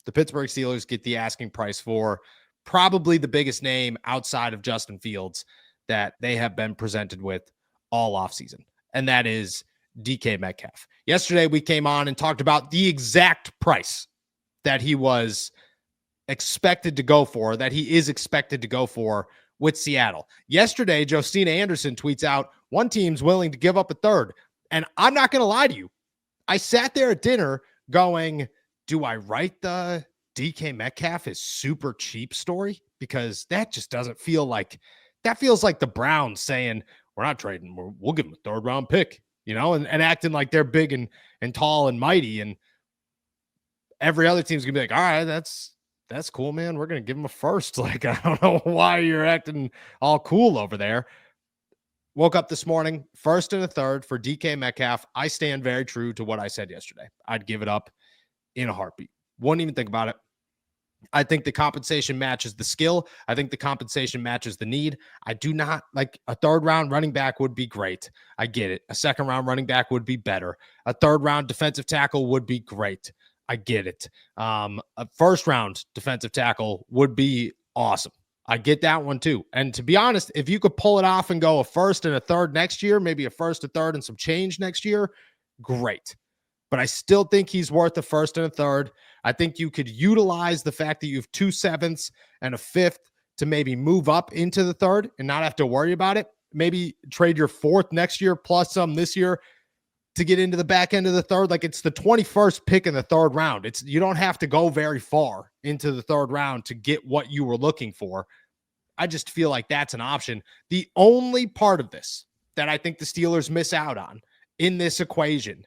The Pittsburgh Steelers get the asking price for probably the biggest name outside of Justin Fields that they have been presented with all offseason, and that is DK Metcalf. Yesterday, we came on and talked about the exact price that he was expected to go for, that he is expected to go for with Seattle. Yesterday, Jostina Anderson tweets out, one team's willing to give up a third. And I'm not going to lie to you. I sat there at dinner going, do I write the DK Metcalf is super cheap story? Because that just doesn't feel like, that feels like the Browns saying, we're not trading, we'll give them a third round pick, and acting like they're big and tall and mighty. And every other team's gonna be like, all right, that's cool, man. We're gonna give him a first. Like, I don't know why you're acting all cool over there. Woke up this morning, first and a third for DK Metcalf. I stand very true to what I said yesterday. I'd give it up in a heartbeat. Wouldn't even think about it. I think the compensation matches the skill. I think the compensation matches the need. I do not like a third round running back would be great. I get it. A second round running back would be better. A third round defensive tackle would be great. I get it. A first round defensive tackle would be awesome. I get that one too. And to be honest, if you could pull it off and go a first and a third next year, maybe a first, a third, and some change next year, great. But I still think he's worth a first and a third. I think you could utilize the fact that you have 2 7ths and a 5th to maybe move up into the third and not have to worry about it. Maybe trade your 4th next year plus some this year to get into the back end of the third. Like, it's the 21st pick in the third round. You don't have to go very far into the third round to get what you were looking for. I just feel like that's an option. The only part of this that I think the Steelers miss out on in this equation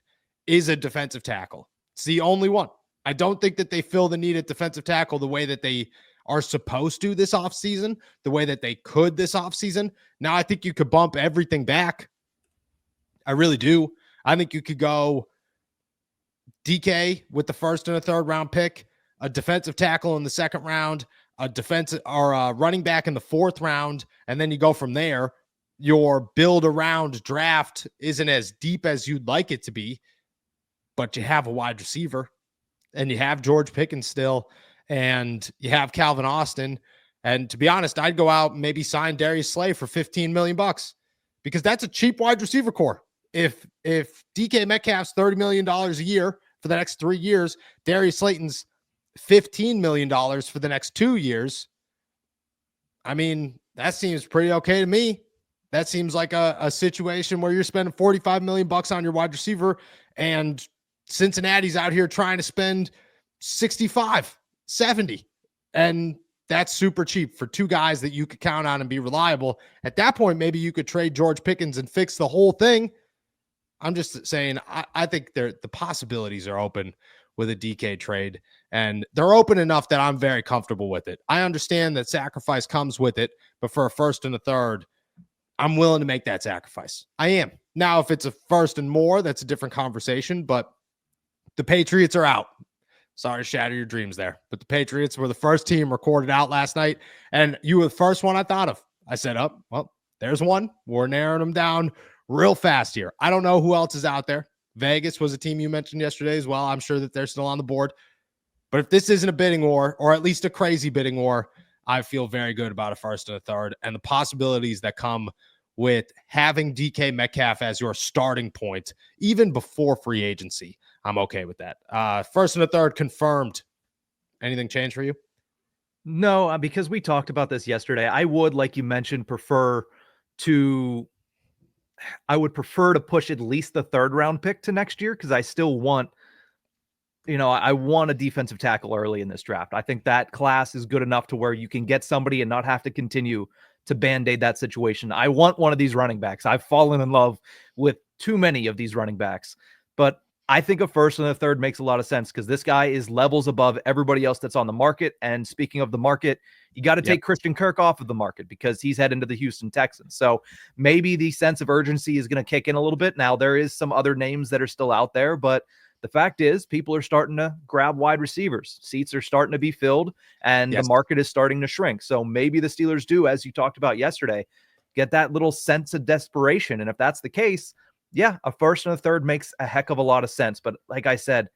is a defensive tackle. It's the only one. I don't think that they fill the need at defensive tackle the way that they are supposed to this offseason, the way that they could this offseason. Now, I think you could bump everything back. I really do. I think you could go DK with the first and a third round pick, a defensive tackle in the second round, a defensive or a running back in the 4th round, and then you go from there. Your build around draft isn't as deep as you'd like it to be, but you have a wide receiver and you have George Pickens still, and you have Calvin Austin. And to be honest, I'd go out and maybe sign Darius Slay for $15 million because that's a cheap wide receiver core. If DK Metcalf's $30 million a year for the next 3 years, Darius Slayton's $15 million for the next 2 years, I mean, that seems pretty okay to me. That seems like a situation where you're spending $45 million on your wide receiver, and Cincinnati's out here trying to spend 65, 70. And that's super cheap for 2 guys that you could count on and be reliable. At that point, maybe you could trade George Pickens and fix the whole thing. I'm just saying, I think the possibilities are open with a DK trade, and they're open enough that I'm very comfortable with it. I understand that sacrifice comes with it, but for a first and a third, I'm willing to make that sacrifice. I am. Now, if it's a first and more, that's a different conversation, but the Patriots are out. Sorry to shatter your dreams there, but the Patriots were the first team recorded out last night, and you were the first one I thought of. I said, oh, well, there's one. We're narrowing them down real fast here. I don't know who else is out there. Vegas was a team you mentioned yesterday as well. I'm sure that they're still on the board. But if this isn't a bidding war, or at least a crazy bidding war, I feel very good about a first and a third, and the possibilities that come with having DK Metcalf as your starting point, even before free agency. I'm okay with that. First and a third confirmed. Anything change for you? No, because we talked about this yesterday. I would, like you mentioned, prefer to push at least the 3rd round pick to next year, because I still want, I want a defensive tackle early in this draft. I think that class is good enough to where you can get somebody and not have to continue to band-aid that situation. I want one of these running backs. I've fallen in love with too many of these running backs, but I think a first and a third makes a lot of sense because this guy is levels above everybody else that's on the market. And speaking of the market, you got to take Christian Kirk off of the market because he's heading to the Houston Texans. So maybe the sense of urgency is going to kick in a little bit. Now, there is some other names that are still out there, but the fact is people are starting to grab wide receivers. Seats are starting to be filled, and the market is starting to shrink. So maybe the Steelers do, as you talked about yesterday, get that little sense of desperation. And if that's the case, yeah, a first and a third makes a heck of a lot of sense. But like I said,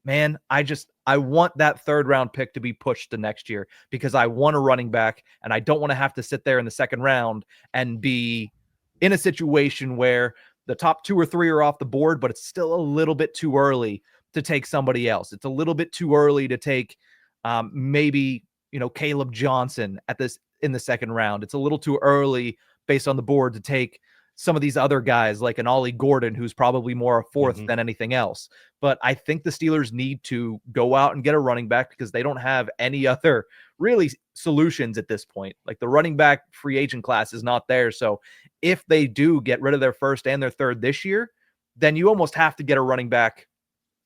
man, I want that third round pick to be pushed to next year because I want a running back and I don't want to have to sit there in the second round and be in a situation where the top 2 or 3 are off the board, but it's still a little bit too early to take somebody else. It's a little bit too early to take maybe, Caleb Johnson in the second round. It's a little too early based on the board to take some of these other guys like an Ollie Gordon, who's probably more a fourth than anything else. But I think the Steelers need to go out and get a running back because they don't have any other really solutions at this point. Like the running back free agent class is not there. So if they do get rid of their first and their third this year, then you almost have to get a running back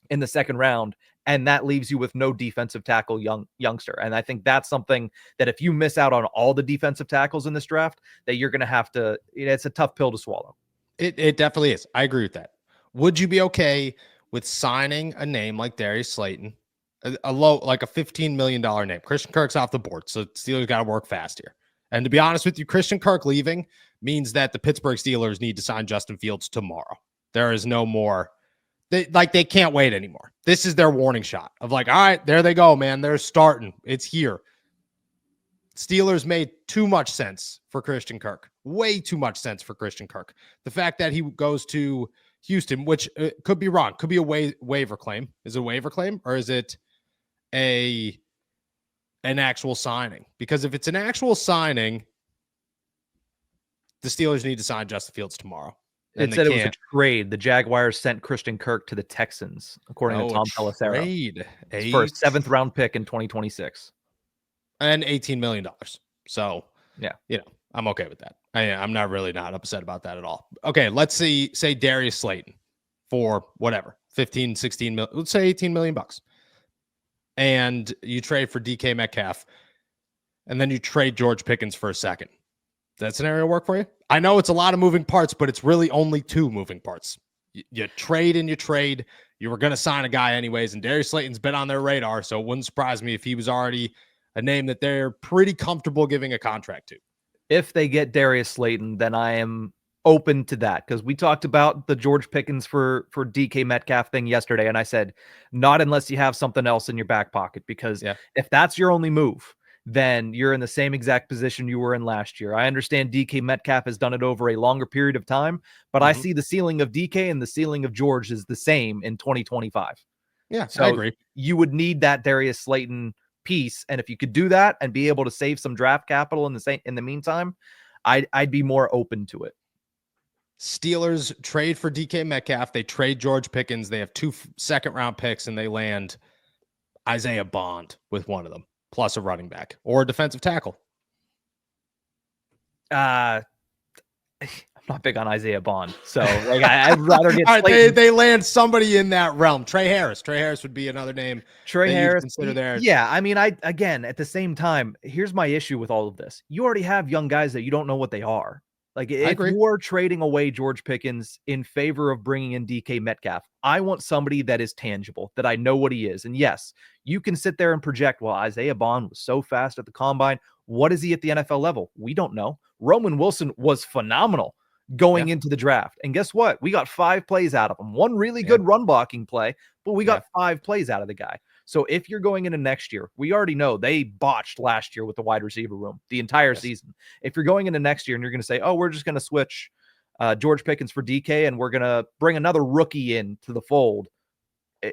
in the second round. And that leaves you with no defensive tackle youngster. And I think that's something that if you miss out on all the defensive tackles in this draft, that you're going to have to, it's a tough pill to swallow. It definitely is. I agree with that. Would you be okay with signing a name like Darius Slayton, a low, like a $15 million name? Christian Kirk's off the board, so Steelers got to work fast here. And to be honest with you, Christian Kirk leaving means that the Pittsburgh Steelers need to sign Justin Fields tomorrow. There is no more. They can't wait anymore. This is their warning shot of like, all right, there they go, man. They're starting. It's here. Steelers made too much sense for Christian Kirk. Way too much sense for Christian Kirk. The fact that he goes to Houston, which could be wrong, could be a waiver claim. Is it a waiver claim or is it an actual signing? Because if it's an actual signing, the Steelers need to sign Justin Fields tomorrow. It said it was a trade. The Jaguars sent Christian Kirk to the Texans, according to Tom Pelissero. For a 7th round pick in 2026. And $18 million. So, yeah, I'm okay with that. I'm not upset about that at all. Okay, let's say Darius Slayton for whatever, 15, 16 million, let's say $18 million. And you trade for DK Metcalf, and then you trade George Pickens for a second. Does that scenario work for you? I know it's a lot of moving parts, but it's really only 2 moving parts. You trade and you trade. You were going to sign a guy anyways, and Darius Slayton's been on their radar, so it wouldn't surprise me if he was already a name that they're pretty comfortable giving a contract to. If they get Darius Slayton, then I am open to that because we talked about the George Pickens for DK Metcalf thing yesterday, and I said, not unless you have something else in your back pocket, because if that's your only move, then you're in the same exact position you were in last year. I understand DK Metcalf has done it over a longer period of time, but I see the ceiling of DK and the ceiling of George is the same in 2025. Yeah, so I agree. You would need that Darius Slayton piece, and if you could do that and be able to save some draft capital in the meantime, I'd be more open to it. Steelers trade for DK Metcalf. They trade George Pickens. They have 2 second-round picks, and they land Isaiah Bond with one of them, plus a running back or a defensive tackle. I'm not big on Isaiah Bond, so I'd rather get right, they land somebody in that realm. Trey Harris. Trey Harris would be another name. Trey Harris. Consider there. Yeah, I mean, again, at the same time, here's my issue with all of this. You already have young guys that you don't know what they are. Like, if you are trading away George Pickens in favor of bringing in DK Metcalf, I want somebody that is tangible, that I know what he is. And yes, you can sit there and project, well, Isaiah Bond was so fast at the combine. What is he at the NFL level? We don't know. Roman Wilson was phenomenal going into the draft. And guess what? We got 5 plays out of him. One really good run blocking play, but we got 5 plays out of the guy. So if you're going into next year, we already know they botched last year with the wide receiver room the entire season. If you're going into next year and you're going to say, oh, we're just going to switch George Pickens for DK and we're going to bring another rookie in to the fold,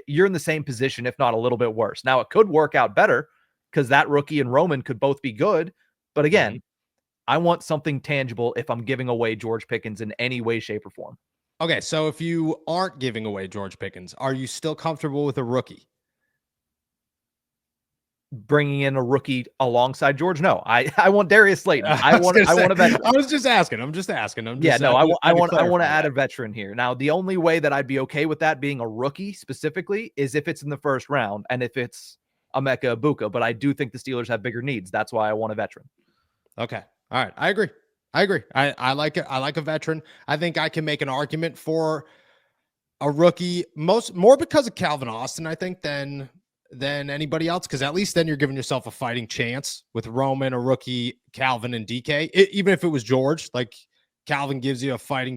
you're in the same position, if not a little bit worse. Now, it could work out better because that rookie and Roman could both be good. But again, I want something tangible if I'm giving away George Pickens in any way, shape, or form. Okay, so if you aren't giving away George Pickens, are you still comfortable with a rookie? Bringing in a rookie alongside George? No, I want Darius Slayton. I want a veteran. I was just asking. I'm just I want to add a veteran here. Now, the only way that I'd be okay with that being a rookie specifically is if it's in the first round and if it's Emeka Egbuka. But I do think the Steelers have bigger needs. That's why I want a veteran. Okay. All right. I agree. I like it. I like a veteran. I think I can make an argument for a rookie more because of Calvin Austin, I think, than anybody else, because at least then you're giving yourself a fighting chance with Roman, a rookie, Calvin, and DK. Even if it was George, like Calvin gives you a fighting.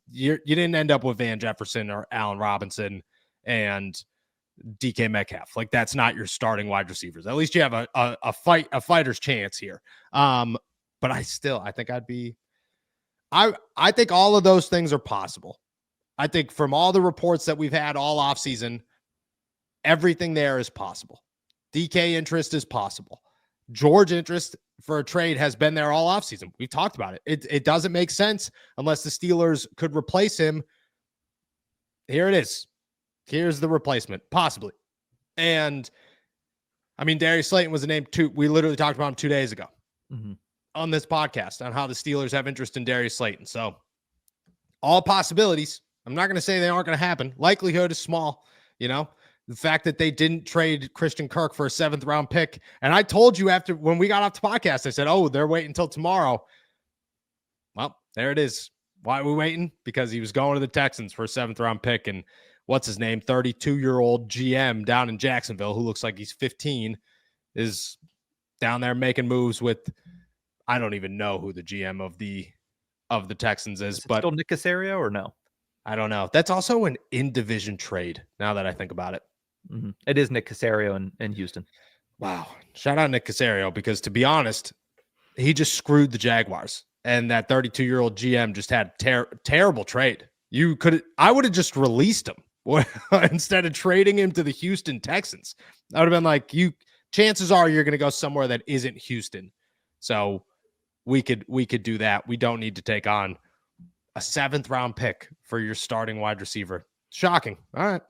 You didn't end up with Van Jefferson or Allen Robinson and DK Metcalf. Like, that's not your starting wide receivers. At least you have a fighter's chance here. But I think I think all of those things are possible. I think from all the reports that we've had all offseason, everything there is possible. DK interest is possible. George interest for a trade has been there all offseason. We've talked about it. It doesn't make sense unless the Steelers could replace him. Here it is. Here's the replacement, possibly. And I mean, Darius Slayton was a name too. We literally talked about him 2 days ago on this podcast on how the Steelers have interest in Darius Slayton. So all possibilities. I'm not going to say they aren't going to happen. Likelihood is small. The fact that they didn't trade Christian Kirk for a 7th round pick. And I told you when we got off the podcast, I said, oh, they're waiting until tomorrow. Well, there it is. Why are we waiting? Because he was going to the Texans for a 7th round pick. And what's his name? 32-year-old GM down in Jacksonville, who looks like he's 15, is down there making moves with, I don't even know who the GM of the Texans is, but still Nick Caserio or no? I don't know. That's also an in-division trade now that I think about it. It is Nick Caserio in Houston. Wow. Shout out Nick Caserio, because to be honest, he just screwed the Jaguars. And that 32-year-old GM just had terrible trade. I would have just released him instead of trading him to the Houston Texans. I would have been like, chances are you're going to go somewhere that isn't Houston. So we could do that. We don't need to take on a 7th round pick for your starting wide receiver. Shocking. All right.